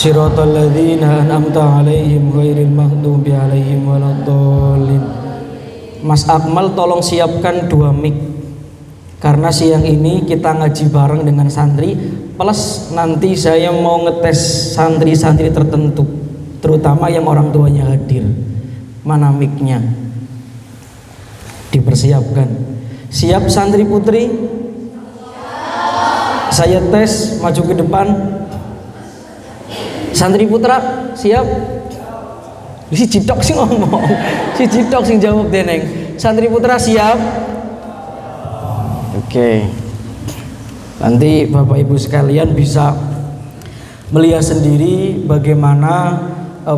Siratal ladzina an'amta 'alaihim ghairil maghdubi 'alaihim waladdallin. Mas Akmal tolong siapkan 2 mic, karena siang ini kita ngaji bareng dengan santri, plus nanti saya mau ngetes santri-santri tertentu, terutama yang orang tuanya hadir. Mana mic-nya? Dipersiapkan. Siap santri putri? Saya tes, maju ke depan. Santri putra siap? Si Cidok sing ngomong, si Cidok sing jawab deneng. Santri putra siap? Oke. Nanti Bapak Ibu sekalian bisa melihat sendiri bagaimana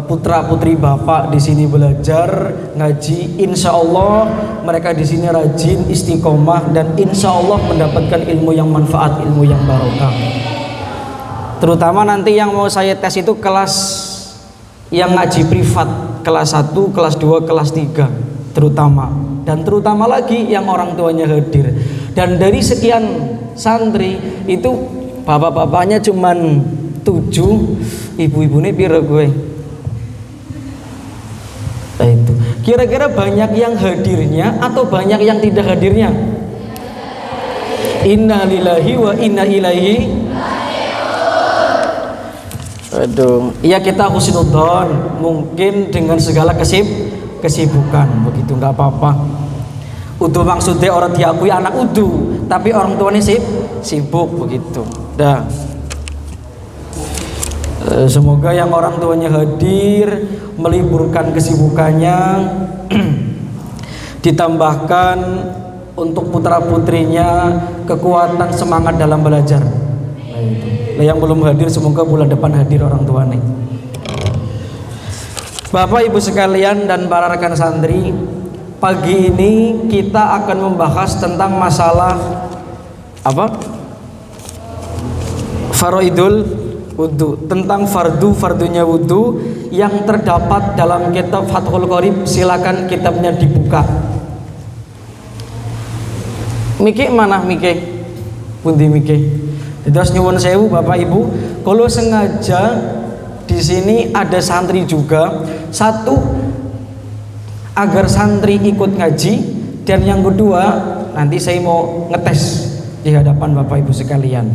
putra putri Bapak di sini belajar ngaji. Insya Allah mereka di sini rajin, istiqomah, dan insya Allah mendapatkan ilmu yang manfaat, ilmu yang barokah. Terutama nanti yang mau saya tes itu kelas yang ngaji privat, kelas 1, kelas 2, kelas 3 terutama. Dan terutama lagi yang orang tuanya hadir. Dan dari sekian santri itu bapak-bapaknya cuman 7, ibu-ibunya pira gue. Nah itu. Kira-kira banyak yang hadirnya atau banyak yang tidak hadirnya? Inna lillahi wa inna ilaihi. Aduh, ya kita husnudzon, mungkin dengan segala kesibukan begitu, nggak apa-apa. Udu maksudnya orang diakui anak udu, tapi orang tuanya sibuk begitu. Dah. Semoga yang orang tuanya hadir meliburkan kesibukannya, ditambahkan untuk putra putrinya kekuatan semangat dalam belajar. Yang belum hadir semoga bulan depan hadir orang tuanya. Bapak Ibu sekalian dan para rekan santri, pagi ini kita akan membahas tentang masalah apa? Faraidul wudu, tentang fardunya wudu yang terdapat dalam kitab Fathul Qorib. Silakan kitabnya dibuka. Miki mana Miki? Pundi Miki? Terus nyuwun sewu Bapak Ibu, kalau sengaja di sini ada santri juga, satu agar santri ikut ngaji, dan yang kedua nanti saya mau ngetes di hadapan Bapak Ibu sekalian.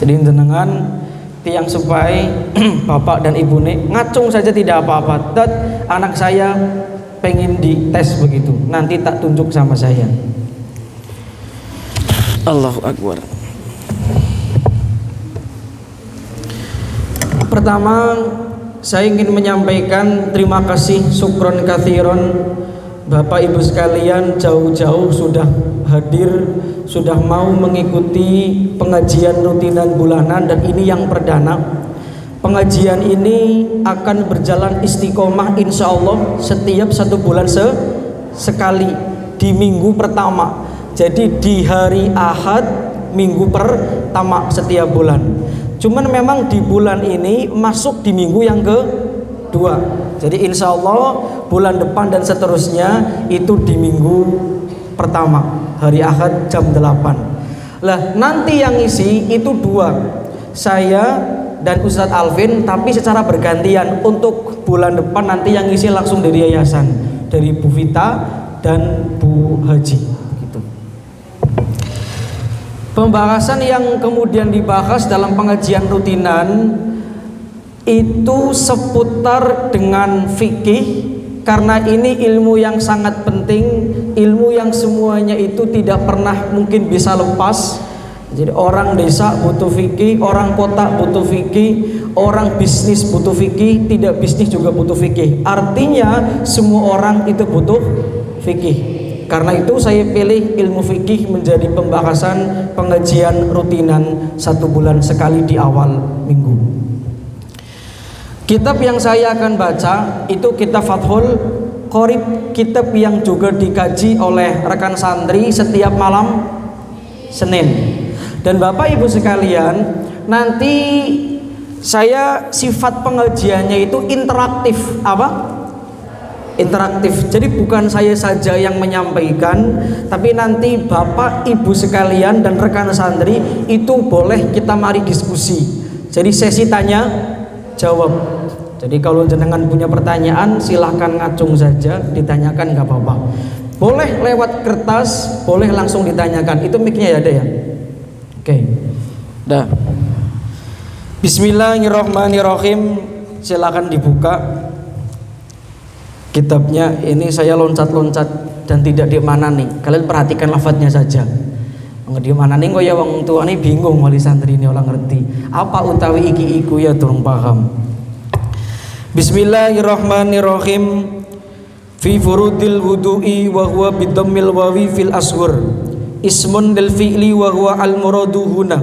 Jadi jenengan tiang sepai bapak dan ibu nih ngacung saja tidak apa-apa. Anak saya pengen dites begitu, nanti tak tunjuk sama saya. Allahu Akbar. Pertama, saya ingin menyampaikan terima kasih, syukron katsiron, Bapak Ibu sekalian jauh-jauh sudah hadir, sudah mau mengikuti pengajian rutinan bulanan, dan ini yang perdana. Pengajian ini akan berjalan istiqomah insya Allah setiap 1 bulan sekali di minggu pertama. Jadi di hari Ahad minggu pertama setiap bulan. Cuman memang di bulan ini masuk di minggu yang kedua. Jadi insya Allah bulan depan dan seterusnya itu di minggu pertama hari Ahad jam 8. Lah nanti yang isi itu 2, saya dan Ustadz Alvin, tapi secara bergantian. Untuk bulan depan nanti yang isi langsung dari yayasan, dari Bu Vita dan Bu Haji. Pembahasan yang kemudian dibahas dalam pengajian rutinan itu seputar dengan fikih, karena ini ilmu yang sangat penting, ilmu yang semuanya itu tidak pernah mungkin bisa lepas. Jadi orang desa butuh fikih, orang kota butuh fikih, orang bisnis butuh fikih, tidak bisnis juga butuh fikih. Artinya semua orang itu butuh fikih. Karena itu saya pilih ilmu fikih menjadi pembahasan pengajian rutinan 1 bulan sekali di awal minggu. Kitab yang saya akan baca itu kitab Fathul Qorib, kitab yang juga dikaji oleh rekan santri setiap malam Senin. Dan Bapak Ibu sekalian, nanti saya sifat pengajiannya itu interaktif. Apa? Interaktif. Jadi bukan saya saja yang menyampaikan, tapi nanti Bapak Ibu sekalian dan rekan santri itu boleh kita mari diskusi. Jadi sesi tanya jawab. Jadi kalau jenengan punya pertanyaan silahkan ngacung saja, ditanyakan nggak apa-apa. Boleh lewat kertas, boleh langsung ditanyakan. Itu mic-nya ya ada ya. Oke. Dah. Bismillahirrahmanirrahim. Silakan dibuka kitabnya. Ini saya loncat-loncat dan tidak di mana nih. Kalian perhatikan lafadznya saja. Di mana nih kok ya wong tuane bingung wali santri ini orang ngerti. Apa utawi iki iku ya durung paham. Bismillahirrahmanirrahim. Fi furudil wudu'i wa huwa bidammil wawi fil ashur. Ismun lil fi'li wa huwa al muradu huna.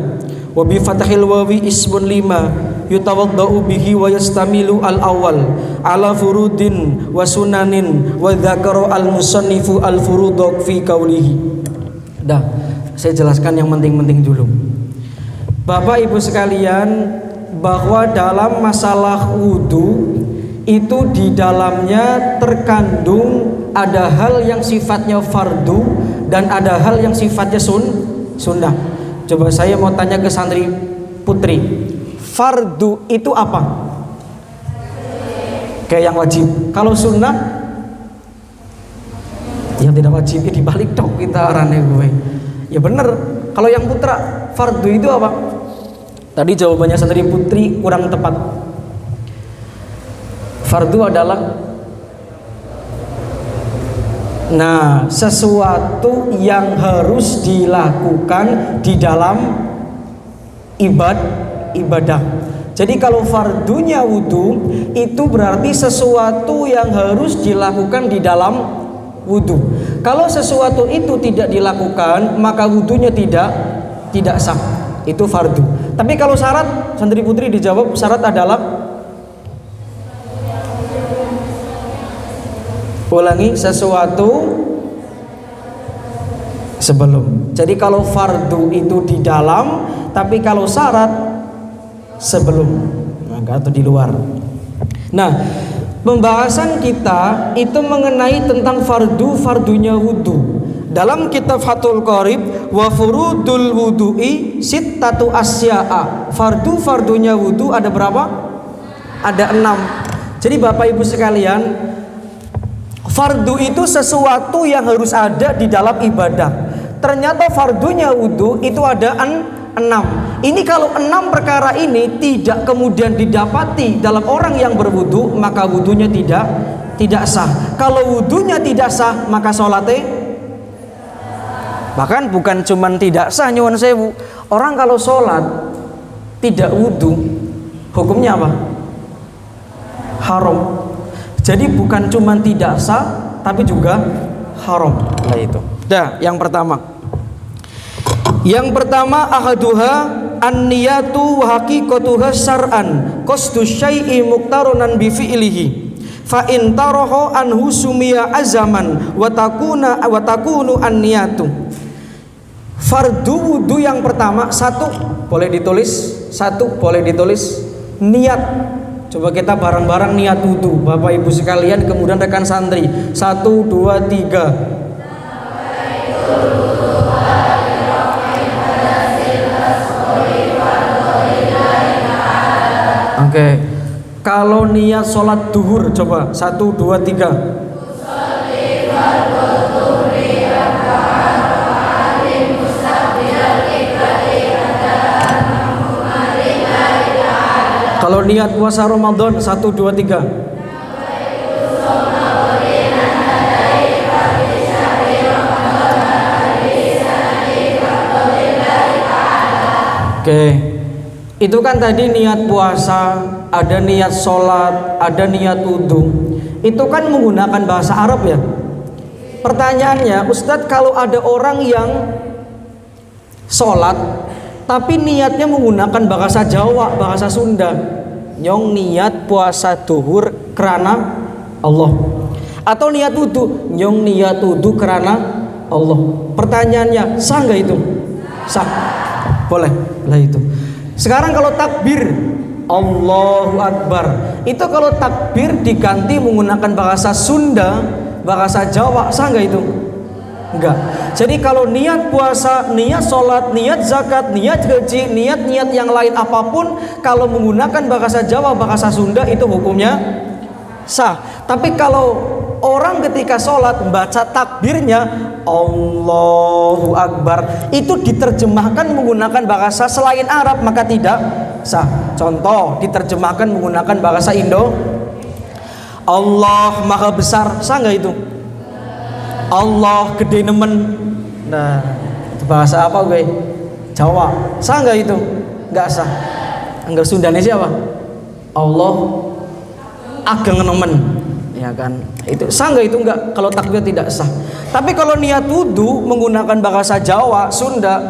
Wa bi fathil wawi ismun lima yutawaddau bihi wa yastamilu al awal ala furudin wa sunanin wa dzakara al musannifu al furudh fi qawlihi. Dah, saya jelaskan yang penting-penting dulu. Bapak Ibu sekalian, bahwa dalam masalah wudu itu di dalamnya terkandung ada hal yang sifatnya fardu dan ada hal yang sifatnya sunnah. Coba saya mau tanya ke santri putri, fardu itu apa? Kayak yang wajib. Kalau sunnah yang tidak wajib, dibalik dong kita arane gue. Ya bener. Kalau yang putra, fardu itu apa? Tadi jawabannya santri putri kurang tepat. Fardu adalah sesuatu yang harus dilakukan di dalam ibadah. Jadi kalau fardunya wudu itu berarti sesuatu yang harus dilakukan di dalam wudu. Kalau sesuatu itu tidak dilakukan, maka wudunya tidak sah. Itu fardu. Tapi kalau syarat, santri putri dijawab, syarat adalah ulangi, sesuatu sebelum. Jadi kalau fardu itu di dalam, tapi kalau syarat sebelum, maka atau di luar. Nah, pembahasan kita itu mengenai tentang fardunya wudu. Dalam kitab Fathul Qorib, wa furudul wudu'i sittatu asya'a. Fardunya wudu ada berapa? Ada 6. Jadi Bapak Ibu sekalian, fardu itu sesuatu yang harus ada di dalam ibadah. Ternyata fardunya wudu itu ada 6. Ini kalau 6 perkara ini tidak kemudian didapati dalam orang yang berwudu, maka wudunya tidak sah. Kalau wudunya tidak sah, maka sholatnya bahkan bukan cuman tidak sah, nyuwun sewu. Orang kalau sholat tidak wudu, hukumnya apa? Haram. Jadi bukan cuman tidak sah, tapi juga haram. Nah itu. Dah, yang pertama. Yang pertama ahaduha an-niyatu wa haqiqatuha syar'an qasdu syai'i muqtaronan bi fi'lihi. Fa in tarahu anhu sumiya azaman wa takunu an-niyatu. Fardu wudu yang pertama, satu boleh ditulis niat. Coba kita bareng-bareng niat wudu, Bapak Ibu sekalian, kemudian rekan santri. 1, 2, 3. Oke. Kalau niat sholat duhur, coba 1, 2, 3. Kalau niat puasa Ramadan 1, 2, 3. Oke. Itu kan tadi niat puasa, ada niat sholat, ada niat wudhu. Itu kan menggunakan bahasa Arab ya. Pertanyaannya, Ustadz, kalau ada orang yang sholat tapi niatnya menggunakan bahasa Jawa, bahasa Sunda, nyong niat puasa duhur kerana Allah, atau niat wudhu, nyong niat wudhu kerana Allah. Pertanyaannya, sah nggak itu? Sah, boleh lah itu. Sekarang kalau takbir Allahu Akbar, itu kalau takbir diganti menggunakan bahasa Sunda, bahasa Jawa, sah nggak itu? Enggak. Jadi kalau niat puasa, niat sholat, niat zakat, niat haji, niat-niat yang lain apapun, kalau menggunakan bahasa Jawa, bahasa Sunda itu hukumnya sah. Tapi kalau orang ketika sholat membaca takbirnya Allahu Akbar, itu diterjemahkan menggunakan bahasa selain Arab, maka tidak sah. Contoh, diterjemahkan menggunakan bahasa Indo, Allah Maha Besar, sah nggak itu? Allah gede nemen. Nah, itu bahasa apa gue? Jawa. Sah nggak itu? Nggak sah. Enggak, Sundanya siapa? Allah ageng nemen, ya kan? Itu sah nggak itu? Nggak. Kalau takbir tidak sah. Tapi kalau niat wudu menggunakan bahasa Jawa, Sunda,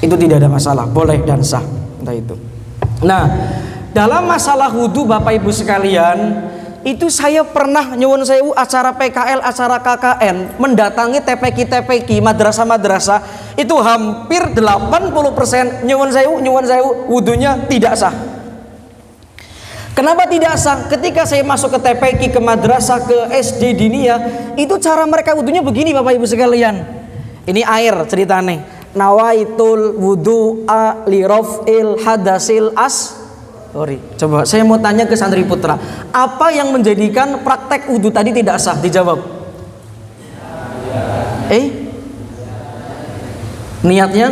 itu tidak ada masalah, boleh dan sah. Entah itu. Nah, dalam masalah wudu Bapak Ibu sekalian, itu saya pernah nyuwun sewu acara PKL, acara KKN, mendatangi TPQ madrasah-madrasah, itu hampir 80% nyuwun sewu wudunya tidak sah. Kenapa tidak sah? Ketika saya masuk ke TPQ, ke madrasah, ke SD diniyah, itu cara mereka wudunya begini Bapak Ibu sekalian. Ini air ceritanya. Nawaitul wudu'a li raf'il hadasil Coba saya mau tanya ke santri putra, apa yang menjadikan praktek wudu tadi tidak sah? Dijawab. Niatnya?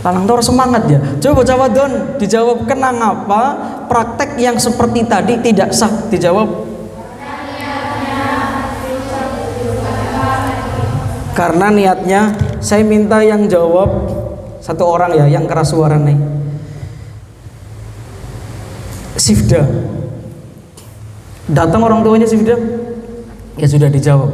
Lanang tor semangat ya. Coba jawab Don, dijawab kenapa praktek yang seperti tadi tidak sah? Dijawab. Karena niatnya, saya minta yang jawab satu orang ya, yang keras suara nih. Sifda, datang orang tuanya Sifda, ya sudah dijawab.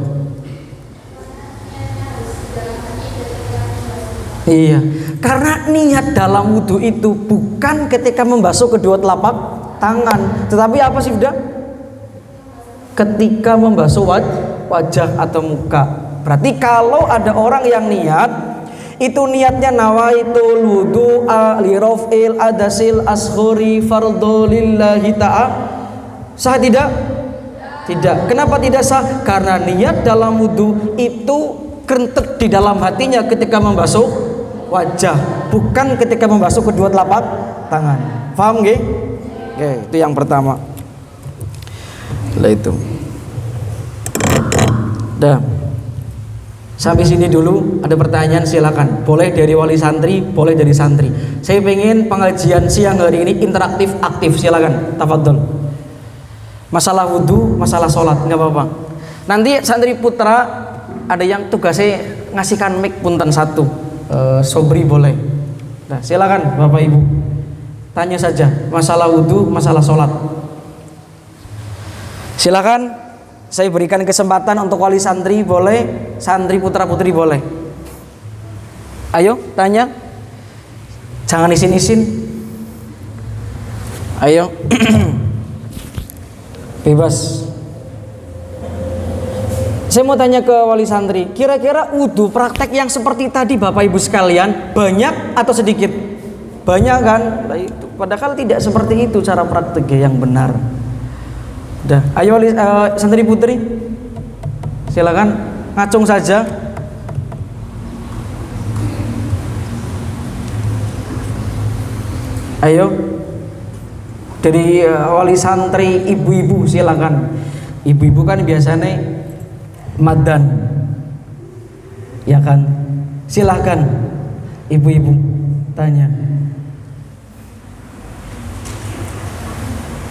Iya, karena niat dalam wudhu itu bukan ketika membasuh kedua telapak tangan, tetapi apa Sifda? Ketika membasuh wajah atau muka. Berarti kalau ada orang yang niat, itu niatnya nawaitul wudu'a li raf'il adasil ashuri fardhu lillahi ta'ala, sah tidak? Tidak. Kenapa tidak sah? Karena niat dalam wudu itu kerentek di dalam hatinya ketika membasuh wajah, bukan ketika membasuh kedua telapak tangan. Paham nggih? Oke, itu yang pertama. Lah itu. Dah. Sampai sini dulu, ada pertanyaan silakan. Boleh dari wali santri, boleh dari santri. Saya pengen pengajian siang hari ini interaktif, aktif. Silakan, tafadhol. Masalah wudu, masalah sholat, nggak apa-apa. Nanti santri putra ada yang tugasnya ngasihkan mic punten satu. Sobri boleh. Nah, silakan Bapak Ibu. Tanya saja masalah wudu, masalah sholat. Silakan. Saya berikan kesempatan untuk wali santri boleh, santri putra putri boleh. Ayo tanya, jangan isin-isin. Ayo, bebas. Saya mau tanya ke wali santri, kira-kira wudu praktek yang seperti tadi Bapak Ibu sekalian banyak atau sedikit? Banyak kan? Padahal tidak seperti itu cara prakteknya yang benar. Dah, ayo santri putri, silakan ngacung saja. Ayo, dari wali santri ibu-ibu silakan. Ibu-ibu kan biasanya madan, ya kan? Silakan, ibu-ibu tanya.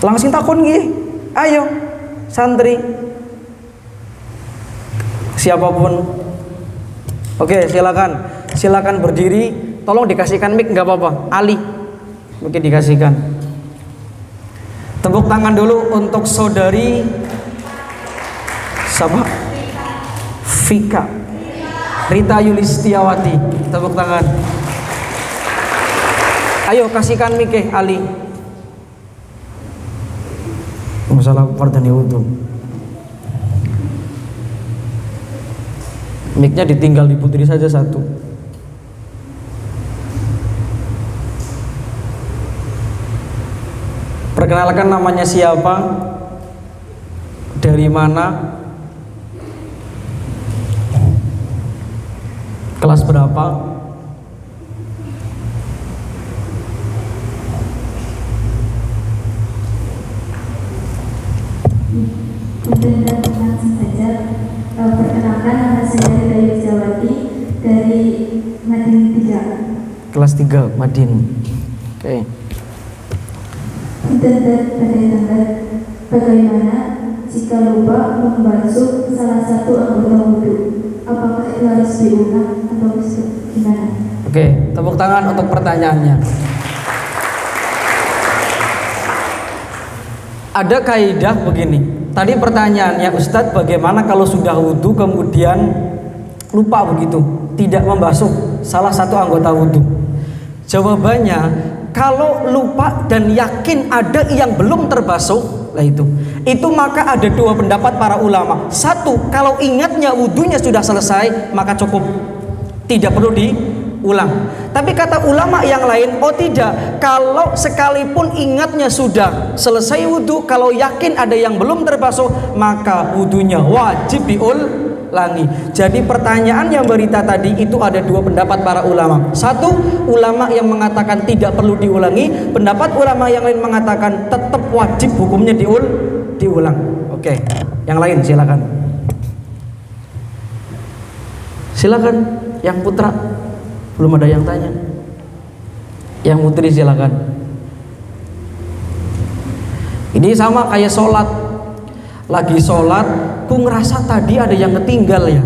Langsung takon gih. Ayo, santri, siapapun. Oke, silakan berdiri. Tolong dikasihkan mic, nggak apa-apa. Ali, mungkin dikasihkan. Tepuk tangan dulu untuk saudari siapa? Vika Rita Yulistiawati. Tepuk tangan. Ayo kasihkan mic Ali. Masalah fardhu wudu. Mic-nya ditinggal di putri saja satu. Perkenalkan namanya siapa, dari mana, Kelas berapa? Mungkin langsung saja. Perkenalkan, nama saya Rida Yusjawati dari Madin 3. Kelas 3 Madin. Oke. Bagaimana jika lupa membasuh salah satu anggota wudhu? Apakah itu harus diulang atau gimana? Oke, tepuk tangan untuk pertanyaannya. Ada kaidah begini. Tadi pertanyaannya, Ustadz, bagaimana kalau sudah wudhu kemudian lupa begitu, tidak membasuh salah satu anggota wudhu? Jawabannya, kalau lupa dan yakin ada yang belum terbasuh, lah itu maka ada dua pendapat para ulama. Satu, kalau ingatnya wudhunya sudah selesai, maka cukup, tidak perlu diulang. Tapi kata ulama yang lain, oh tidak, kalau sekalipun ingatnya sudah selesai wudhu, kalau yakin ada yang belum terbasuh, maka wudhunya wajib diulangi. Jadi pertanyaan yang berita tadi itu ada dua pendapat para ulama. Satu, ulama yang mengatakan tidak perlu diulangi. Pendapat ulama yang lain mengatakan tetap wajib hukumnya diulang. Oke, yang lain silakan. Silakan, yang putra. Belum ada yang tanya. Yang putri silakan. Ini sama kayak sholat. Lagi sholat, ku ngerasa tadi ada yang ketinggal ya.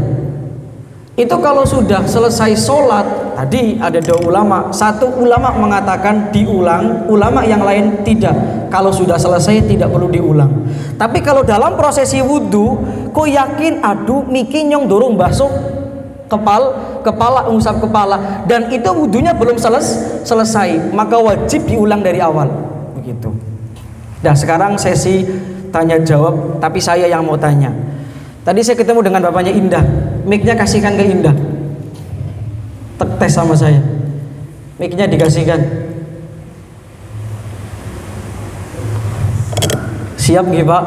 Itu kalau sudah selesai sholat, tadi ada dua ulama. Satu ulama mengatakan diulang, ulama yang lain tidak. Kalau sudah selesai tidak perlu diulang. Tapi kalau dalam prosesi wudhu, ku yakin aduh niki nyong dorong basuh kepala mengusap kepala dan itu wudhunya belum selesai, maka wajib diulang dari awal. Begitu. Nah sekarang sesi tanya jawab, tapi saya yang mau tanya. Tadi saya ketemu dengan bapaknya Indah, mic-nya kasihkan ke Indah. Tes sama saya, mic-nya dikasihkan. Siap nggih Pak?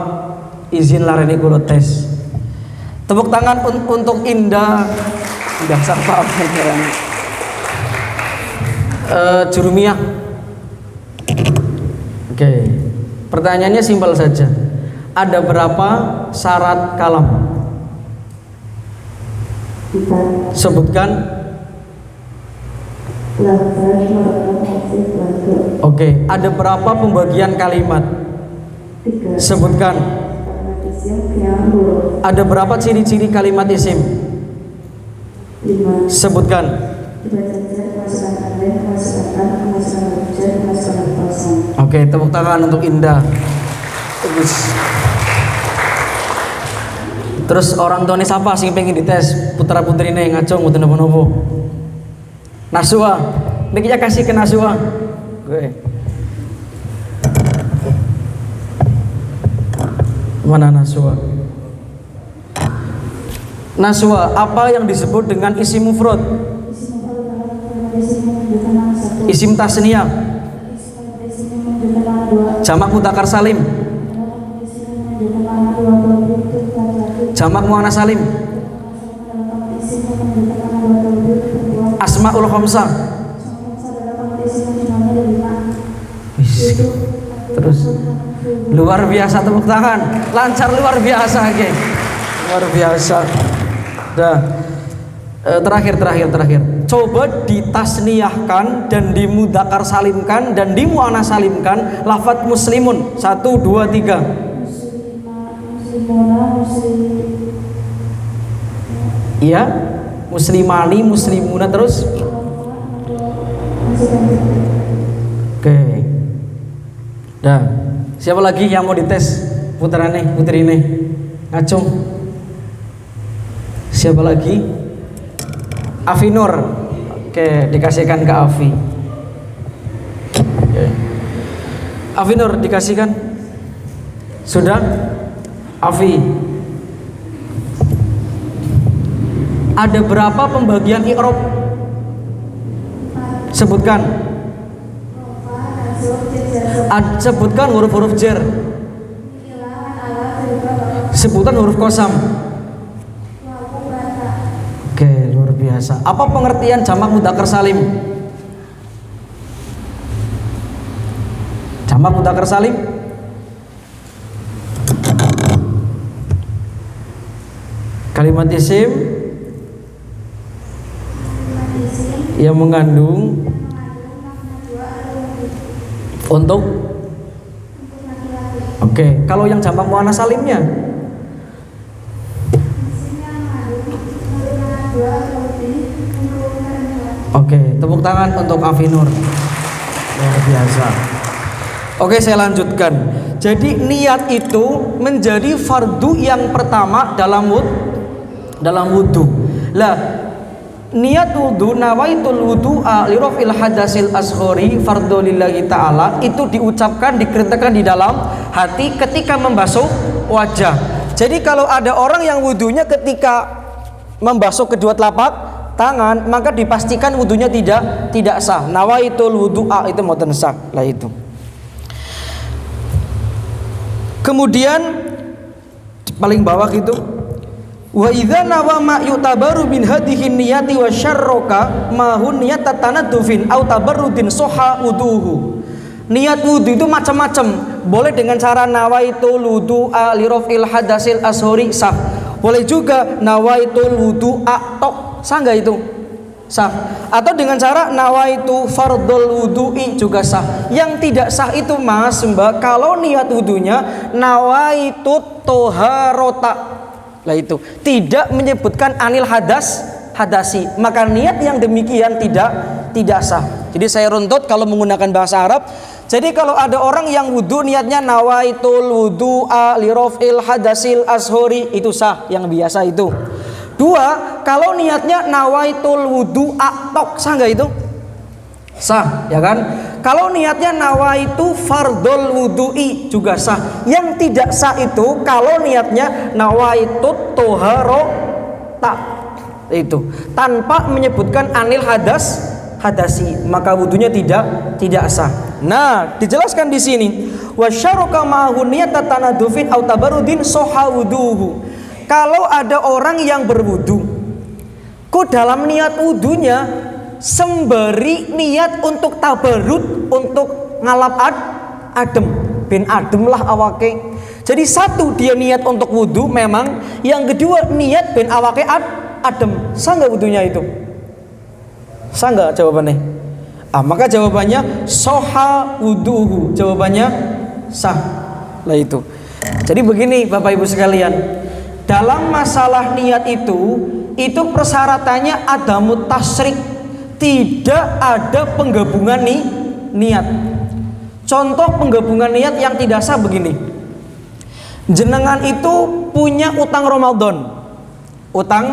Izin lareni kulo tes. Tepuk tangan untuk Indah. Indah siapa Jurumiyah. Oke. Pertanyaannya simpel saja. Ada berapa syarat kalam? Sebutkan. Oke, ada berapa pembagian kalimat? Sebutkan. Ada berapa ciri-ciri kalimat isim? 5. Sebutkan. Oke, tepuk tangan untuk Indah. Bagus. Terus orang tuanya siapa sih pengen dites? Putra putri ini ngacung mboten napa-napa. Naswa, miknya kasih ke Naswa. Oke. Mana Naswa? Naswa, apa yang disebut dengan isim mufrad? Isim tasniyah. Jamak mudzakkar salim. Jamak muannats salim. Asmaul khamsah. Terus luar biasa, tepuk tangan. Lancar luar biasa, geng. Luar biasa. Dah. Terakhir. Coba ditasniyahkan dan dimudzakkar salimkan dan dimuannats salimkan lafaz muslimun. 1, 2, 3. Iya, muslimani, muslimuna, terus. Oke. Dah. Siapa lagi yang mau dites? Putrane, putrine. Ngacung. Siapa lagi? Afinur. Oke, dikasihkan ke Afi. Oke. Afinur dikasihkan. Sudah? Afi. Ada berapa pembagian i'rab? Sebutkan. Sebutkan huruf-huruf jar. Sebutkan huruf qasam. Oke, luar biasa. biasa. Apa pengertian jamak mudzakkar salim? Jamak mudzakkar salim kalimat isim yang mengandung untuk oke. Kalau yang jamak muannats salimnya oke, tepuk tangan untuk Afinur. Luar biasa. Oke, saya lanjutkan. Jadi niat itu menjadi fardu yang pertama dalam wudu. Lah, niat wudu, nawaitul wudu'a li raf'il hadasil ashori fardhu lillahi ta'ala, itu diucapkan, dikertakan di dalam hati ketika membasuh wajah. Jadi kalau ada orang yang wudunya ketika membasuh kedua telapak tangan, maka dipastikan wudunya tidak sah. Nawaitul wudu'a itu mboten sah. Lah itu. Kemudian paling bawah itu wa idza nawa ma yutabaru bin hadhihi niyati wa syarraka ma hun niyat tatanadufin au tabarrudin soha wuduhu. Niat wudu itu macam-macam. Boleh dengan cara nawaitul wudu'a li raf'il hadasil ashori sah. Boleh juga nawaitul wudu'a tok, sah enggak itu? Sah. Atau dengan cara nawaitu fardhul wudu'i juga sah. Yang tidak sah itu Mas, Mbak, kalau niat wudunya nawaitu toharota. Lah itu tidak menyebutkan anil hadasi, maka niat yang demikian tidak sah. Jadi saya runtut kalau menggunakan bahasa Arab. Jadi kalau ada orang yang wudu niatnya nawaitul wudu'a li raf'il hadasil ashori, itu sah, yang biasa itu. Dua, kalau niatnya nawaitul wudu'a tok, sah nggak itu? Sah, ya kan? Kalau niatnya nawaitu fardhul wudu'i juga sah. Yang tidak sah itu kalau niatnya nawaitut toharota, itu tanpa menyebutkan anil hadasi, maka wudunya tidak sah. Nah, dijelaskan di sini wasyaraka ma'hu niyata tanadufin au tabarrudin soha wuduhu. Kalau ada orang yang berwudu, kok dalam niat wudunya sembari niat untuk tabarrud, untuk ngalap adem, ben adem lah awake. Jadi satu, dia niat untuk wudu memang, yang kedua niat ben awake adem. Sah nggak wudunya itu? Sah nggak jawabannya? Maka jawabannya soha wuduhu. Jawabannya sah. Lah itu. Jadi begini Bapak Ibu sekalian, dalam masalah niat itu persyaratannya ada mutasrik, tidak ada penggabungan niat. Contoh penggabungan niat yang tidak sah begini. Jenengan itu punya utang Ramadan. Hutang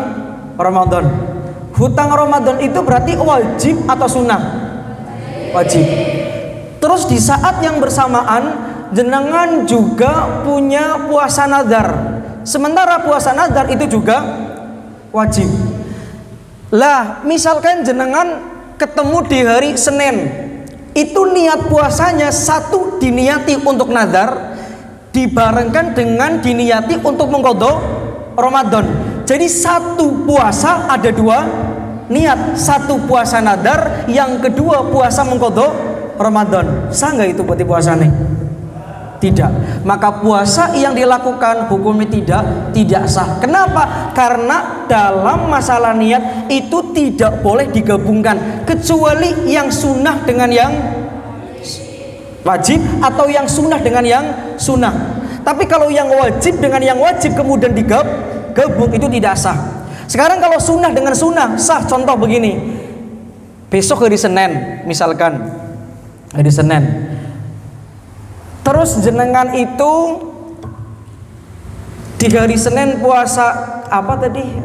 Ramadan itu berarti wajib atau sunnah? Wajib. Terus di saat yang bersamaan jenengan juga punya puasa nazar. Sementara puasa nazar itu juga wajib. Lah, misalkan jenengan ketemu di hari Senin, itu niat puasanya satu diniati untuk nazar, dibarengkan dengan diniati untuk mengqadha Ramadan. Jadi satu puasa ada dua niat, satu puasa nazar, yang kedua puasa mengqadha Ramadan. Sah nggak itu berarti puasanya? Tidak. Maka puasa yang dilakukan hukumnya tidak sah. Kenapa? Karena dalam masalah niat itu tidak boleh digabungkan, kecuali yang sunnah dengan yang wajib, atau yang sunnah dengan yang sunnah. Tapi kalau yang wajib dengan yang wajib kemudian digabung, itu tidak sah. Sekarang kalau sunnah dengan sunnah sah. Contoh begini, besok hari Senin, misalkan hari Senin, terus jenengan itu di hari Senin puasa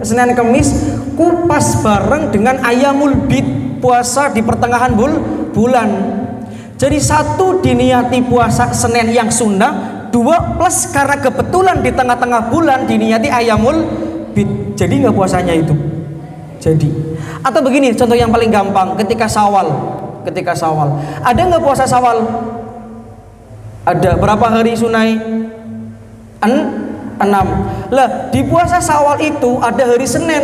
Senin Kemis, kupas bareng dengan Ayyamul Bid, puasa di pertengahan bulan. Jadi satu diniati puasa Senin yang sunnah, dua plus karena kebetulan di tengah-tengah bulan diniati Ayyamul Bid. Jadi nggak puasanya itu? Jadi. Atau begini, contoh yang paling gampang, ketika Syawal. Ada nggak puasa Syawal? Ada. Berapa hari sunai? 6. Lah, di puasa Syawal itu ada hari Senin.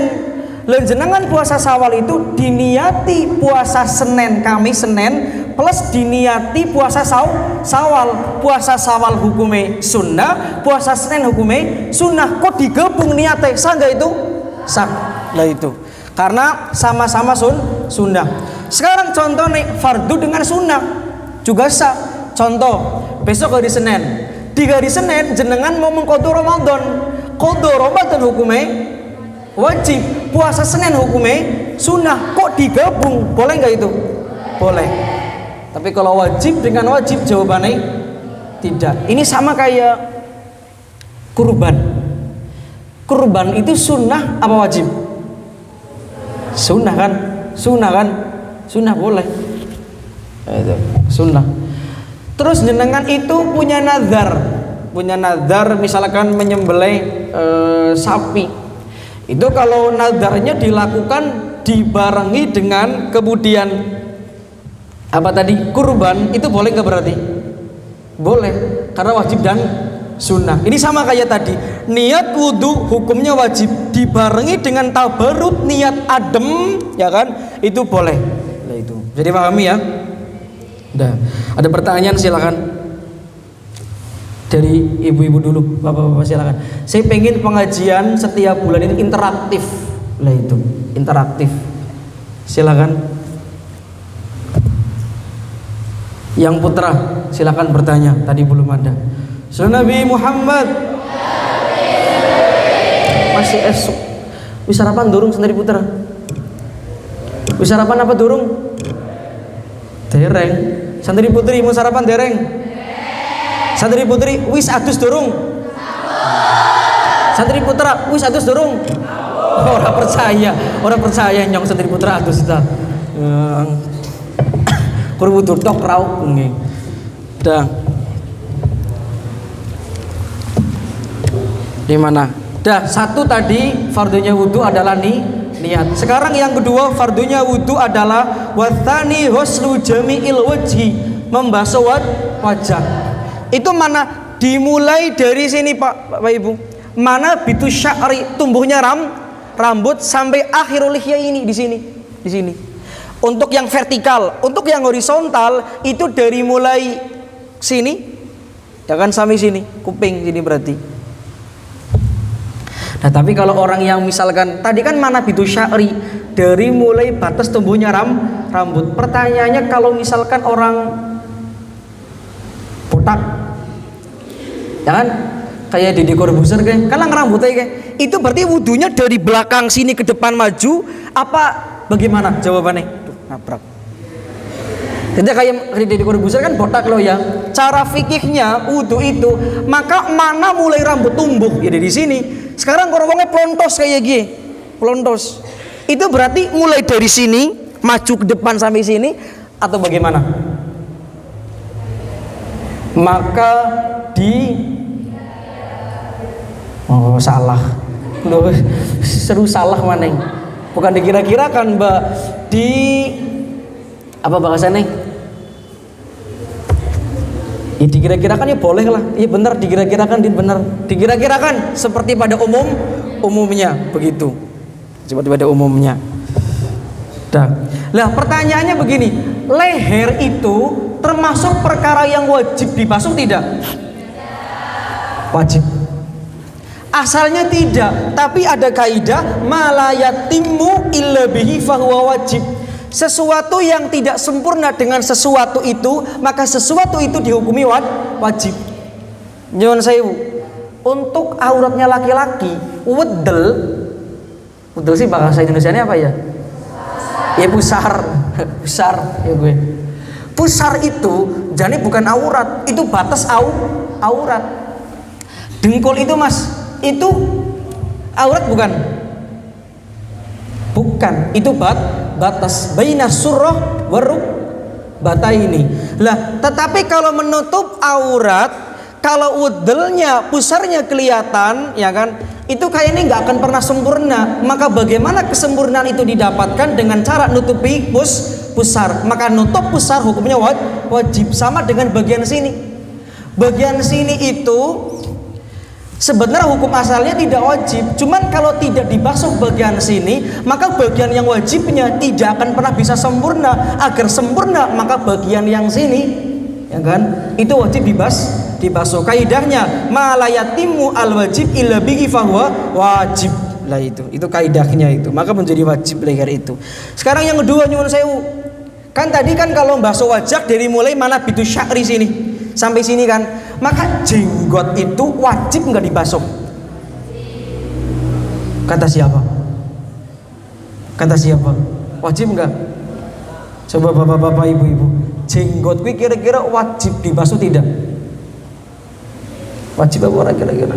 Jenengan puasa Syawal itu diniati puasa Senin, Kamis, Senin plus diniati puasa Syawal. Puasa Syawal hukumnya sunnah, puasa Senin hukumnya sunnah. Kok digabung niatnya? Sah nggak itu? Sah. Lah itu. Karena sama-sama sunnah. Sekarang contoh nih fardu dengan sunnah juga sah. Contoh besok hari Senin. Di hari Senin jenengan mau mengqadha Ramadan. Qadha Ramadan hukumnya wajib, puasa Senin hukumnya sunnah. Kok digabung? Boleh nggak itu? Boleh. Tapi kalau wajib dengan wajib jawabannya tidak. Ini sama kayak kurban. Kurban itu sunnah apa wajib? Sunnah kan? Sunnah kan? Sunnah boleh. Itu sunnah. Terus jenengan itu punya nazar misalkan menyembelih sapi. Itu kalau nadarnya dilakukan dibarengi dengan kemudian apa tadi? Kurban, itu boleh nggak berarti? Boleh, karena wajib dan sunnah. Ini sama kayak tadi. Niat wudhu hukumnya wajib dibarengi dengan tabarruk niat adem, ya kan? Itu boleh. Nah, itu. Jadi pahami ya? Udah. Ada pertanyaan silakan. Dari ibu-ibu dulu, bapak-bapak silakan. Saya pengen pengajian setiap bulan ini interaktif. Lah itu, interaktif. Silakan. Yang putra, silakan bertanya. Tadi belum ada. Sunnah Nabi Muhammad. Masih esok. Wis sarapan durung sendiri putra? Wis sarapan apa durung? Dereng. Santri putri mau sarapan dereng? Santri putri wis adus durung? Santri putra wis adus durung? Orang percaya nyong santri putra adus ta. Kudu tutok rauk nggih. Dah. Di mana? Dah, satu tadi fardunya wudu adalah niat. Sekarang yang kedua fardunya wudu adalah wathani huslu jami'il wajhi, membasuh wajah. Itu mana? Dimulai dari sini Pak Ibu. Mana bitu sya'ri, tumbuhnya rambut sampai akhirul lihya ini di sini. Untuk yang vertikal, untuk yang horizontal itu dari mulai sini ya kan sampai sini, kuping sini berarti. Nah, tapi kalau orang yang misalkan tadi kan mana bitu sya'ri, dari mulai batas tumbuhnya rambut. Pertanyaannya kalau misalkan orang botak, ya kan, kayak Deddy Corbuzier kan rambutnya kayak itu berarti wudunya dari belakang sini ke depan maju apa bagaimana jawabannya? Tuh, nabrak. Jadi kayak Deddy Corbuzier kan botak loh ya. Cara fikihnya wudu itu maka mana mulai rambut tumbuh ya di sini. Sekarang korongnya pelontos kayak gini, pelontos. Itu berarti mulai dari sini maju ke depan sampai sini atau bagaimana? Maka salah. Loh, seru salah maneng. Bukan dikira-kirakan, Mbak. Di apa bahasanya? Ya dikira-kirakan ya boleh lah. Iya benar, dikira-kirakan benar. Dikira-kirakan seperti pada umumnya begitu. Seperti pada umumnya. Lah pertanyaannya begini, leher itu termasuk perkara yang wajib dibasuh tidak? Wajib. Asalnya tidak, tapi ada kaidah malayatimu illa bihi fahuwa wajib. Sesuatu yang tidak sempurna dengan sesuatu itu, maka sesuatu itu dihukumi wajib. Nyuwun sewu. Untuk auratnya laki-laki, wedel sih bahasa Indonesianya apa ya? Ya pusar ya gue. Pusar itu jadi bukan aurat, itu batas aurat. Dengkul itu Mas, itu aurat bukan? Bukan, itu batas baina surrah waruk bata ini. Lah, tetapi kalau menutup aurat, kalau udelnya, pusarnya kelihatan, ya kan? Itu kayaknya nggak akan pernah sempurna. Maka bagaimana kesempurnaan itu didapatkan dengan cara nutupi pusar? Maka nutup pusar hukumnya wajib, sama dengan bagian sini. Bagian sini itu Sebenarnya hukum asalnya tidak wajib, cuman kalau tidak dibasuh bagian sini, maka bagian yang wajibnya tidak akan pernah bisa sempurna. Agar sempurna, maka bagian yang sini, ya kan, itu wajib dibasuh. Kaidahnya ma la yatimmu al wajib illa bihi fahuwa wajib. Lah itu kaidahnya itu. Maka menjadi wajib leher itu. Sekarang yang kedua nyuwun sewu. Kan tadi kan kalau basuh wajah dari mulai mana bitu sya'ri sini sampai sini kan, maka jenggot itu wajib nggak dibasuh? Kata siapa? Wajib nggak? Coba bapak-bapak, ibu-ibu, jenggot gue kira-kira wajib dibasuh tidak? Wajib apa ora kira-kira?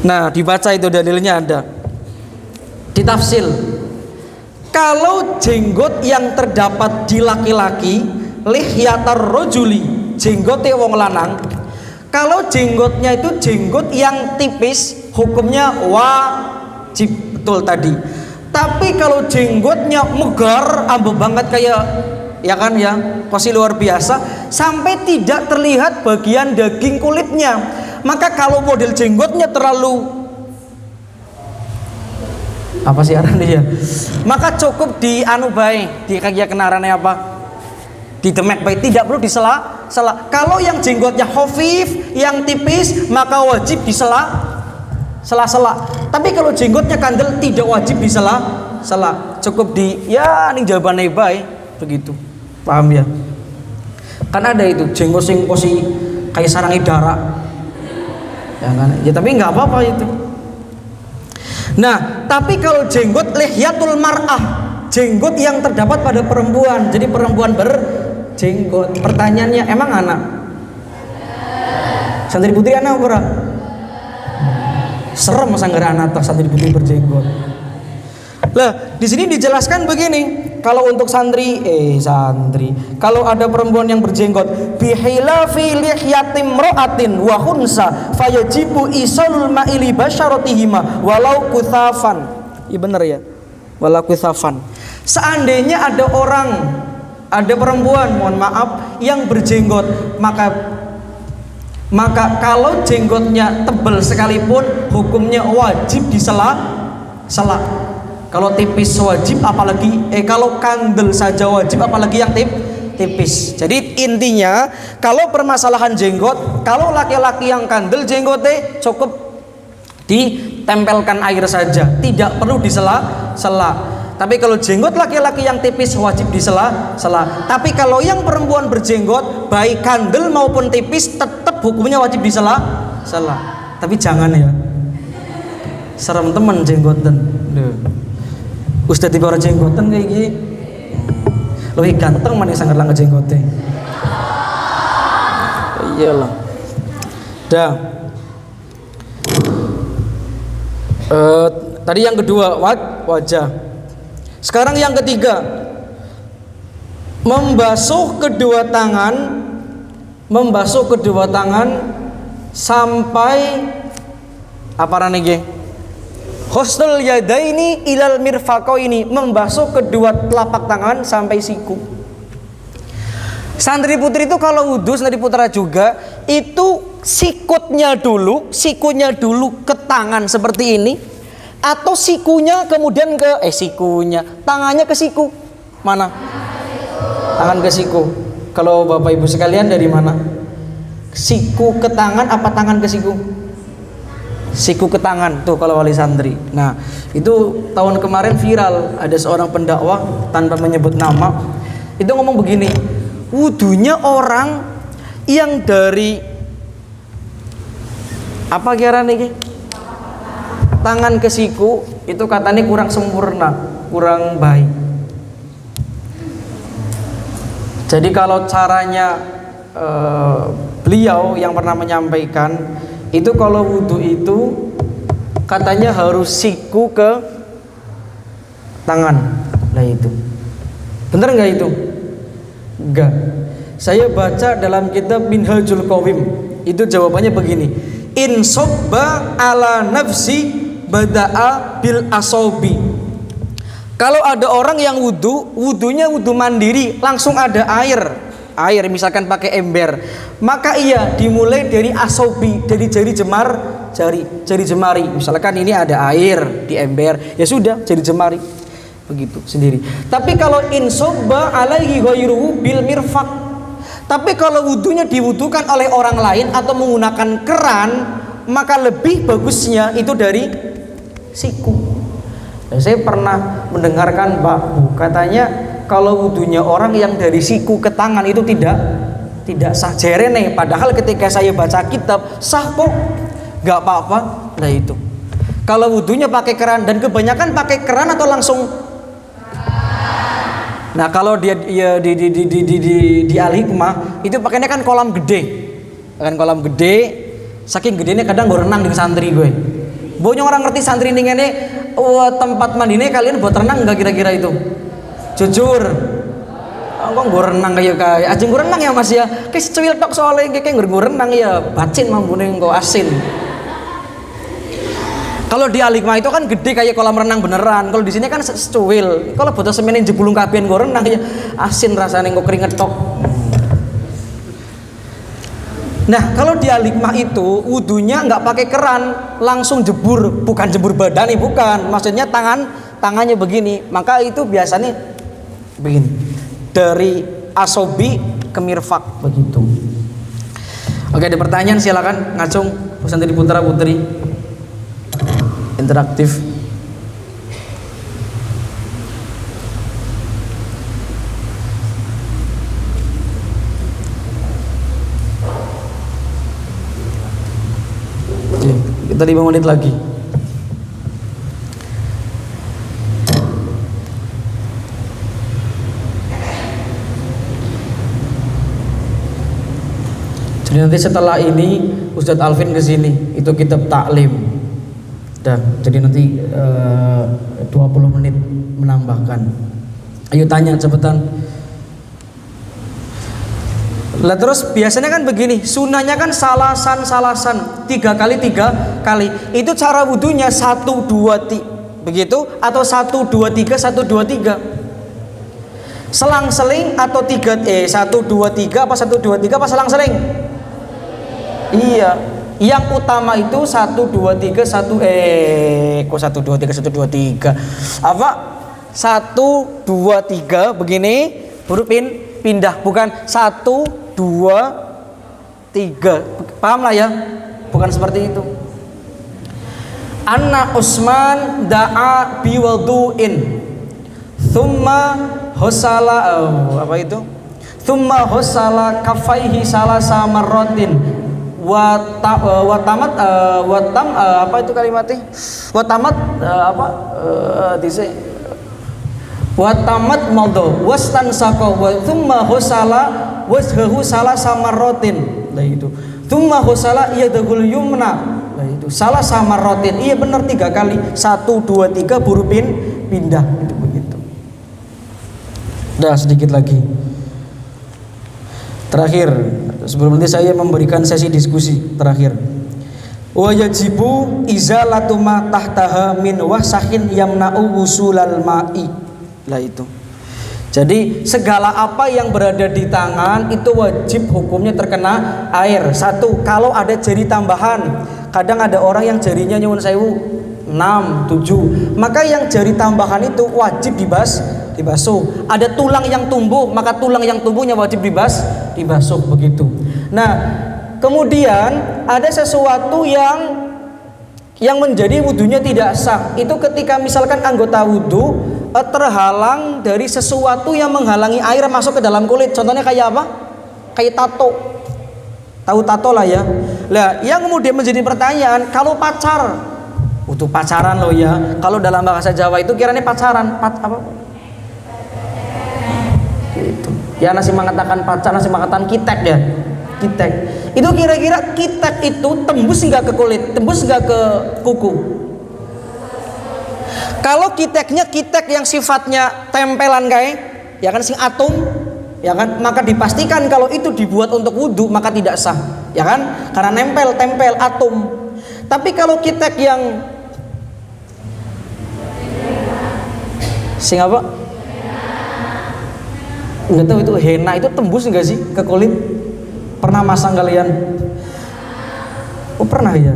Nah, dibaca itu dalilnya ada. Ditafsil. Kalau jenggot yang terdapat di laki-laki, lihyatar rojuli, jenggotnya wong lanang. Kalau jenggotnya itu jenggot yang tipis, hukumnya wajib, betul tadi. Tapi kalau jenggotnya megar, ambo banget kayak, ya kan ya, pasti luar biasa, sampai tidak terlihat bagian daging kulitnya. Maka kalau model jenggotnya terlalu apa sih arahnya ya, maka cukup di anu baik, di kaki kenarannya apa, di demek baik, tidak perlu disela. Kalau yang jenggotnya khafif, yang tipis, maka wajib disela. Tapi kalau jenggotnya kandel, tidak wajib disela. Cukup di, ya ini jawabannya baik, begitu, paham ya? Kan ada itu jenggot sing posi kayak sarang idara, ya kan? Ya tapi nggak apa-apa itu. Nah, tapi kalau jenggot lihyatul mar'ah, jenggot yang terdapat pada perempuan, jadi perempuan berjenggot. Pertanyaannya, emang anak? Santri putri anak apa? Serem sanggara anak santri putri berjenggot. Lah, di sini dijelaskan begini, kalau untuk santri, kalau ada perempuan yang berjenggot, bihilafi lihyatim ro'atin wa khunsa fayajibu isalul ma'ili basyaratihima walau kuthafan. Iya benar ya, walau kuthafan. Seandainya ada perempuan, mohon maaf, yang berjenggot, maka kalau jenggotnya tebal sekalipun, hukumnya wajib disela. Kalau tipis wajib, apalagi kalau kandel saja wajib, apalagi yang tipis. Jadi intinya, kalau permasalahan jenggot, kalau laki-laki yang kandel jenggotnya cukup ditempelkan air saja, tidak perlu disela. Tapi kalau jenggot laki-laki yang tipis wajib disela. Tapi kalau yang perempuan berjenggot, baik kandel maupun tipis, tetap hukumnya wajib disela. Tapi jangan ya, serem temen jenggotan. Ustaz tiba orang jenggotan kayak gini, lebih ganteng mana sangat langga jenggotnya. Iyalah. Dah. Tadi yang kedua wajah. Sekarang yang ketiga, membasuh kedua tangan sampai apa ranege? Husnul yadaini ilal mirfaqaini, membasuh kedua telapak tangan sampai siku. Santri putri itu kalau wudhu, santri putra juga, itu sikunya dulu ke tangan seperti ini, atau sikunya kemudian ke tangannya ke siku. Mana? Tangan ke siku. Kalau Bapak Ibu sekalian dari mana? Siku ke tangan apa tangan ke siku? Siku ke tangan tuh kalau wali santri. Nah, itu tahun kemarin viral, ada seorang pendakwah tanpa menyebut nama, itu ngomong begini, wudunya orang yang dari apa kira nih, tangan ke siku itu katanya kurang sempurna, kurang baik. Jadi kalau caranya beliau yang pernah menyampaikan itu, kalau wudhu itu katanya harus siku ke tangan. Nah itu bener nggak itu? Enggak. Saya baca dalam kitab Minhajul Qawim, itu jawabannya begini, in sobba ala nafsi bada'a bil asobi. Kalau ada orang yang wudhunya wudhu mandiri, langsung ada air air, misalkan pakai ember, maka iya dimulai dari asobi, dari jari jemari. Misalkan ini ada air di ember, ya sudah jari jemari begitu sendiri. Tapi kalau insobba alaihi ghairuhu bil mirfaq, tapi kalau wudunya diwudukan oleh orang lain atau menggunakan keran, maka lebih bagusnya itu dari siku. Saya pernah mendengarkan Pak Bu, katanya kalau wudunya orang yang dari siku ke tangan itu tidak sah jerene, padahal ketika saya baca kitab sah kok, nggak apa-apa. Nah itu kalau wudunya pakai keran, dan kebanyakan pakai keran atau langsung. Nah kalau dia ya, di Al-Hikmah itu pakainya kan kolam gede, saking gedenya kadang gue renang di santri gue. Banyak orang ngerti santri ini tempat mandinya kalian buat renang nggak kira-kira itu? Jujur, kok gue renang kayak aja gue renang ya mas ya, kayak secuil tok soalnya kayak gue renang ya, bacin mampunya gue asin. Kalau di Al-Hikmah itu kan gede kayak kolam renang beneran, kalau di sini kan secuil. Kalau botol semenin jebulung kabian gue renang ya, asin rasanya gue keringet tok. Nah kalau di Al-Hikmah itu wudunya nggak pakai keran, langsung jebur, bukan jebur badan nih, bukan, maksudnya tangannya begini, maka itu biasanya begini dari asobi ke mirfak begitu. Oke, ada pertanyaan silakan ngacung, pesan dari putra putri interaktif. Kita 5 menit lagi. Jadi nanti setelah ini Ustadz Alvin kesini, itu kitab taklim. Dan jadi nanti 20 menit menambahkan. Ayo tanya cepetan. Lah terus biasanya kan begini, sunahnya kan salasan 3 kali. Itu cara wudunya 1 2 3 begitu atau 1 2 3 1 2 3. Selang-seling atau 1 2 3 apa 1 2 3 apa selang-seling? Iya. Yang utama itu 1 2 3 1 kok 1 2 3 1 2 3. Apa? 1 2 3 begini, huruf pindah, bukan 1 2 3. Paham lah ya? Bukan seperti itu. Anna Utsman da'a biwudu'in thumma husala apa itu? Thumma husala kafaihi salasa marratin wa tamat apa itu kalimatnya? Wa tamat watamat maldo wastan sako wa thumma husala washahu salah samarotin. Nah itu thumma husala yadul yumna. Nah itu salah samarotin. Iya benar 3 kali. 1 2 3 huruf pindah itu begitu. Dah sedikit lagi. Terakhir sebelum nanti saya memberikan sesi diskusi terakhir. Wa yajibu izalatu ma tahtaha min wasahin yamna'u wusulal ma'i. Lah itu. Jadi segala apa yang berada di tangan itu wajib hukumnya terkena air. 1, kalau ada jari tambahan. Kadang ada orang yang jarinya nyuwun sewu 6, 7. Maka yang jari tambahan itu wajib dibasuh. Ada tulang yang tumbuh, maka tulang yang tumbuhnya wajib dibasuh begitu. Nah, kemudian ada sesuatu yang menjadi wudunya tidak sah. Itu ketika misalkan anggota wudu terhalang dari sesuatu yang menghalangi air masuk ke dalam kulit. Contohnya kayak apa? Kayak tato. Tahu tato lah ya. Lah, yang kemudian menjadi pertanyaan, kalau pacar, itu pacaran loh ya. Kalau dalam bahasa Jawa itu kiranya pacaran, apa? Itu. Ya nasi mengatakan pacar, nasi mengatakan kitek ya. Kitek. Itu kira-kira kitek itu tembus enggak ke kulit, tembus enggak ke kuku? Kalau kiteknya kitek yang sifatnya tempelan kayak, ya kan sing atom, ya kan, maka dipastikan kalau itu dibuat untuk wudhu maka tidak sah, ya kan, karena tempel atom. Tapi kalau kitek yang sing apa? Nggak tahu itu henna itu tembus nggak sih ke kulit? Pernah masang kalian? Oh pernah ya.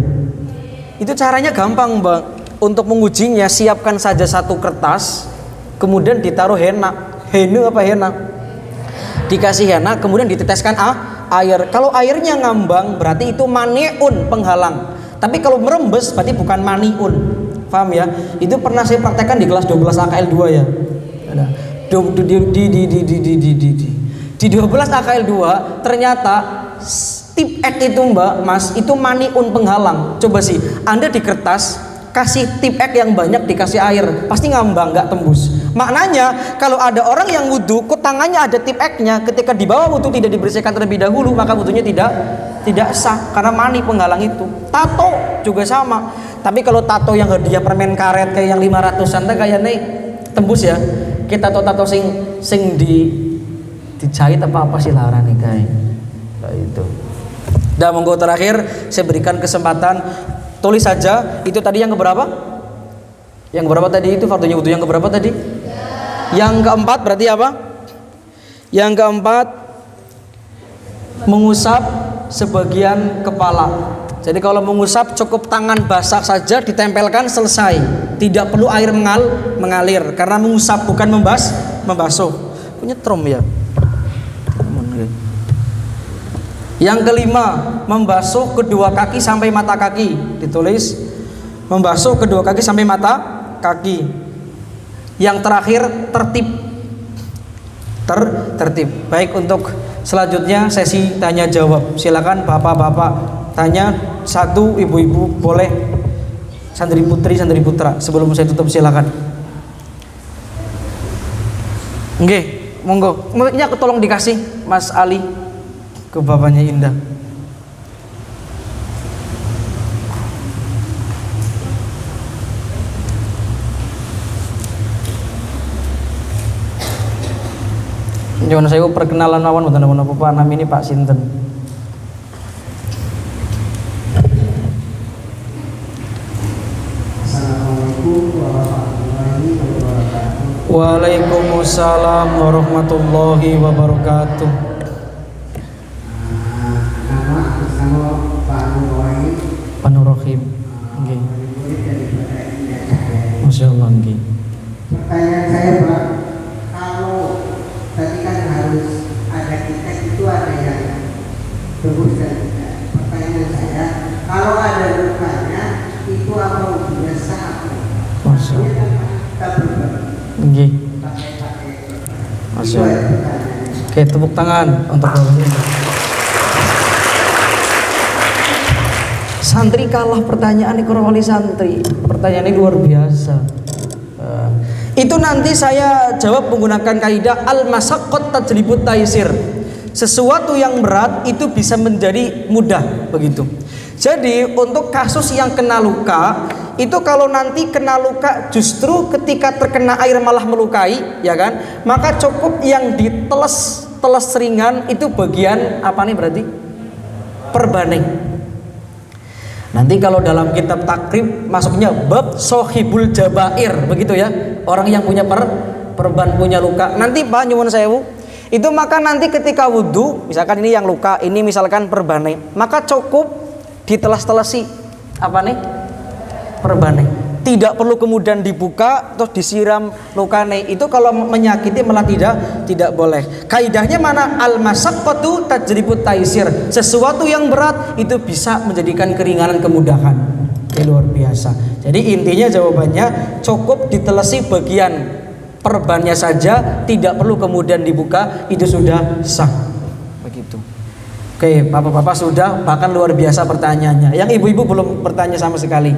Itu caranya gampang Mbak. Untuk mengujinya siapkan saja satu kertas, kemudian ditaruh henna. Henna apa henna? Dikasih henna, kemudian diteteskan air. Kalau airnya ngambang berarti itu maniun, penghalang. Tapi kalau merembes berarti bukan maniun. Paham ya? Itu pernah saya praktekkan di kelas 12 AKL 2 ya. Di 12 AKL 2 ternyata tip X itu Mbak, Mas, itu maniun penghalang. Coba sih, Anda di kertas kasih tip X yang banyak dikasih air, pasti ngambang, nggak tembus. Maknanya kalau ada orang yang wudhu, kok tangannya ada tip X-nya, ketika di bawah wudhu tidak dibersihkan terlebih dahulu, maka wudhunya tidak sah karena mani penghalang itu. Tato juga sama. Tapi kalau tato yang hadiah permen karet kayak yang 500-an kayak nih tembus ya. Kita tato sing dijahit apa sih larang nih kayak itu. Dan monggo terakhir saya berikan kesempatan tulis saja itu tadi yang keberapa? Yang keberapa tadi itu fardunya wudu yang keberapa tadi? Yang keempat berarti apa? Yang keempat mengusap sebagian kepala. Jadi kalau mengusap cukup tangan basah saja ditempelkan selesai. Tidak perlu air mengalir karena mengusap bukan membasuh. Punya trom ya. Yang kelima, membasuh kedua kaki sampai mata kaki. Ditulis membasuh kedua kaki sampai mata kaki. Yang terakhir tertib. Baik, untuk selanjutnya sesi tanya jawab. Silakan bapak-bapak tanya, satu ibu-ibu boleh, santri putri santri putra. Sebelum saya tutup silakan. Nggih, monggo. Mic-nya tolong dikasih Mas Ali ke bapaknya Indah. Jangan saya perkenalan lawan mboten napa-napa, nama ini Pak Sinten. Waalaikumsalam warahmatullahi wabarakatuh. Pak Nur Rohim. Nggih. Masyaallah nggih. Pertanyaan saya Pak, kalau tadi kan harus ada tiket itu ada yang tembus dan tidak. Pertanyaan saya, kalau ada lukanya itu apa hukumnya sah? Masyaallah. Nggih. Masyaallah. Oke, tepuk tangan untuk Bapak ini. Santri kalah pertanyaan ikur wali santri. Pertanyaannya luar biasa. Itu nanti saya jawab menggunakan kaidah al-masyaqqat tajlibut taisir. Sesuatu yang berat itu bisa menjadi mudah, begitu. Jadi untuk kasus yang kena luka, itu kalau nanti kena luka justru ketika terkena air malah melukai, ya kan? Maka cukup yang diteles ringan itu bagian apa nih berarti? Perbaning. Nanti kalau dalam kitab takrib masuknya bab sohibul jabair, begitu ya, orang yang punya perban punya luka. Nanti Pak nyuwun sewu, itu maka nanti ketika wudhu, misalkan ini yang luka, ini misalkan perbane, maka cukup diteles-telesi apa nih perbane. Tidak perlu kemudian dibuka terus disiram lukane. Itu kalau menyakiti malah tidak boleh. Kaidahnya mana? Al-masyaqqatu tajlibut taisir. Sesuatu yang berat itu bisa menjadikan keringanan kemudahan. Luar biasa. Jadi intinya jawabannya cukup ditelesi bagian perbannya saja, tidak perlu kemudian dibuka, itu sudah sah. Begitu. Oke, bapak-bapak sudah, bahkan luar biasa pertanyaannya. Yang ibu-ibu belum bertanya sama sekali.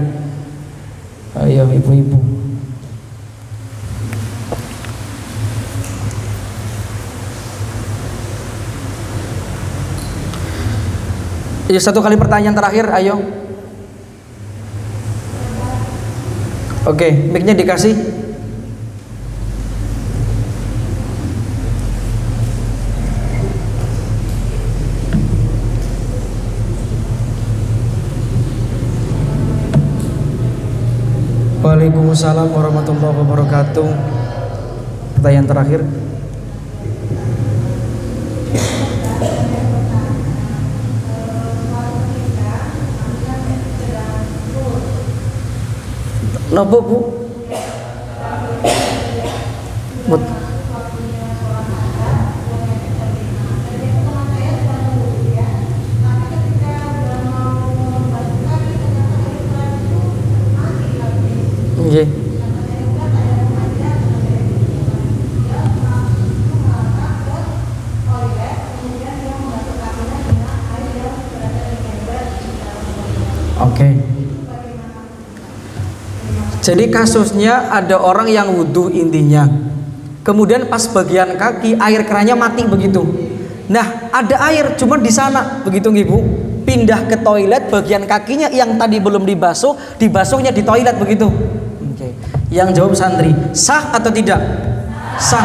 Ayo ibu-ibu. Ya, satu kali pertanyaan terakhir, ayo. Oke, mic-nya dikasih. Waalaikumsalam warahmatullahi wabarakatuh. Pertanyaan terakhir. Napa Bu? Nggih. Oke. Jadi kasusnya ada orang yang wudhu intinya. Kemudian pas bagian kaki air kerannya mati begitu. Nah, ada air cuma di sana begitu Ibu. Pindah ke toilet bagian kakinya yang tadi belum dibasuh, dibasuhnya di toilet begitu. Oke. Yang jawab santri, sah atau tidak? Sah.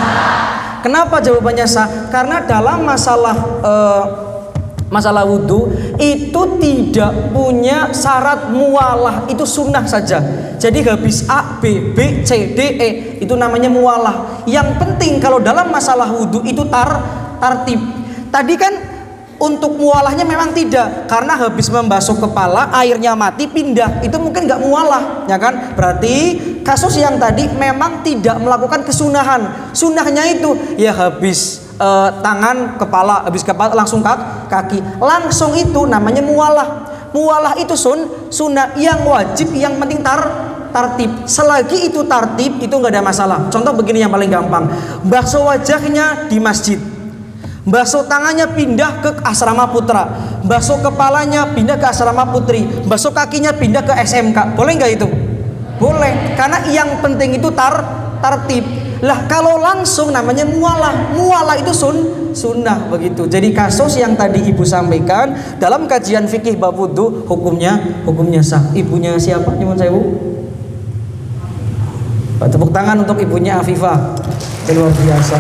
Kenapa jawabannya sah? Karena dalam masalah wudhu itu tidak punya syarat mualah, itu sunnah saja. Jadi habis A, B, B, C, D, E itu namanya mualah. Yang penting kalau dalam masalah wudhu itu tartib. Tadi kan untuk mualahnya memang tidak, karena habis membasuh kepala airnya mati pindah, itu mungkin nggak mualah, ya kan? Berarti kasus yang tadi memang tidak melakukan kesunahan. Sunahnya itu ya habis tangan kepala, habis kepala langsung kaki, langsung itu namanya mualah. Mualah itu sunnah, yang wajib yang penting tartib. Selagi itu tartib itu nggak ada masalah. Contoh begini yang paling gampang, basuh wajahnya di masjid, basuh tangannya pindah ke asrama putra, basuh kepalanya pindah ke asrama putri, basuh kakinya pindah ke SMK, boleh nggak itu? Boleh, karena yang penting itu tartib. Lah kalau langsung namanya mualah. Mualah itu sunnah begitu. Jadi kasus yang tadi Ibu sampaikan dalam kajian fikih bab wudu hukumnya sah. Ibunya siapa? Nyuwun sewu. Tepuk tangan untuk ibunya Afifah. Luar biasa.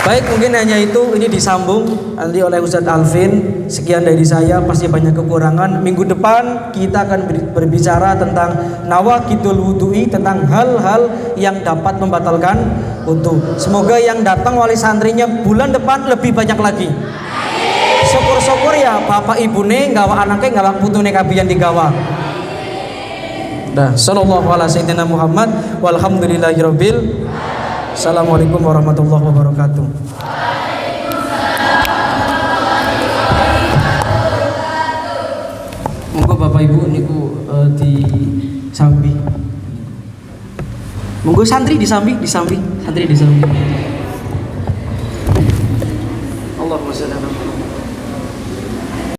Baik, mungkin hanya itu, ini disambung nanti oleh Ustadz Alvin. Sekian dari saya, pasti banyak kekurangan. Minggu depan kita akan berbicara tentang nawaqidul wudu'i, tentang hal-hal yang dapat membatalkan wudu. Semoga yang datang wali santrinya bulan depan lebih banyak lagi. Syukur-syukur ya bapak ibune gawa anaknya gawa putune kabiyan digawa. Dah, sallallahu ala sayyidina Muhammad walhamdulillahirabbil. Assalamualaikum warahmatullahi wabarakatuh. Monggo Bapak Ibu niku disambi. Monggo santri disambi. Santri disambi. Allahumma shalli ala